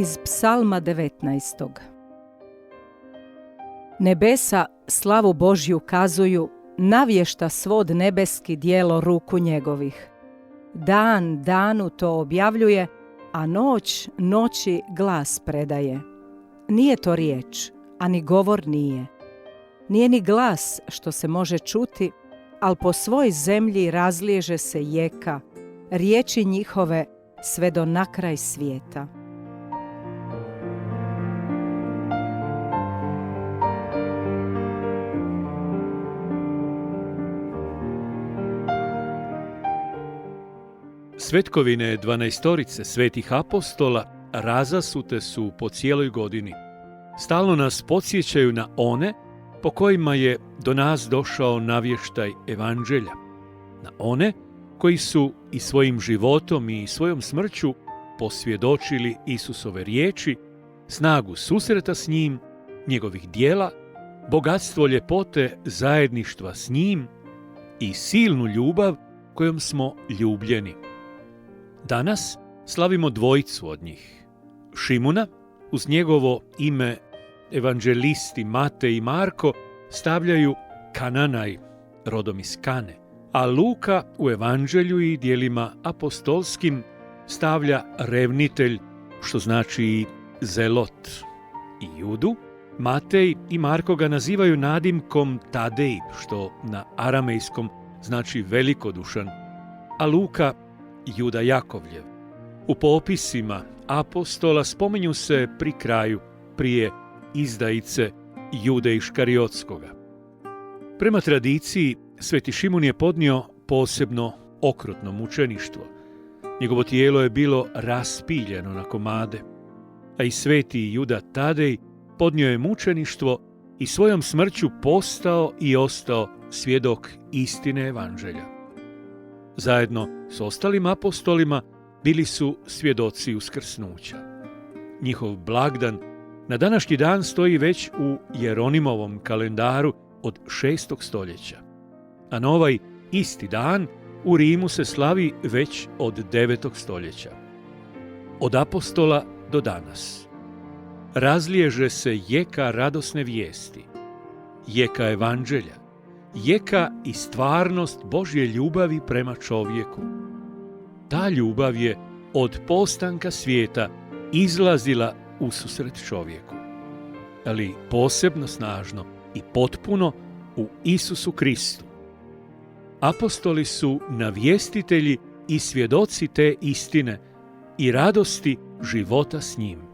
Iz Psalma 19. Nebesa slavu Božju kazuju, navješta svod nebeski dijelo ruku njegovih. Dan danu to objavljuje, a noć noći glas predaje. Nije to riječ, a ni govor nije. Nije ni glas što se može čuti, al po svoj zemlji razliježe se jeka, riječi njihove sve do nakraj svijeta. Svetkovine 12 svetih apostola razasute su po cijeloj godini. Stalno nas podsjećaju na one po kojima je do nas došao navještaj evanđelja. Na one koji su i svojim životom i svojom smrću posvjedočili Isusove riječi, snagu susreta s njim, njegovih djela, bogatstvo ljepote zajedništva s njim i silnu ljubav kojom smo ljubljeni. Danas slavimo dvojicu od njih. Šimuna, uz njegovo ime evanđelisti Matej i Marko stavljaju Kananaj, rodom iz Kane, a Luka u evanđelju i djelima apostolskim stavlja revnitelj, što znači zelot. I Judu Matej i Marko ga nazivaju nadimkom Tadej, što na aramejskom znači velikodušan, a Luka Juda Jakovljev. U popisima apostola spominju se pri kraju, prije izdajice Jude Iškariotskoga. Prema tradiciji, Sveti Šimun je podnio posebno okrutno mučeništvo. Njegovo tijelo je bilo raspiljeno na komade, a i sveti Juda Tadej podnio je mučeništvo i svojom smrću postao i ostao svjedok istine evanđelja. Zajedno s ostalim apostolima bili su svjedoci uskrsnuća. Njihov blagdan na današnji dan stoji već u Jeronimovom kalendaru od 6. stoljeća, a na ovaj isti dan u Rimu se slavi već od 9. stoljeća. Od apostola do danas razliježe se jeka radosne vijesti, jeka evanđelja, jeka i stvarnost Božje ljubavi prema čovjeku. Ta ljubav je od postanka svijeta izlazila u susret čovjeku, ali posebno snažno i potpuno u Isusu Kristu. Apostoli su navjestitelji i svjedoci te istine i radosti života s njim.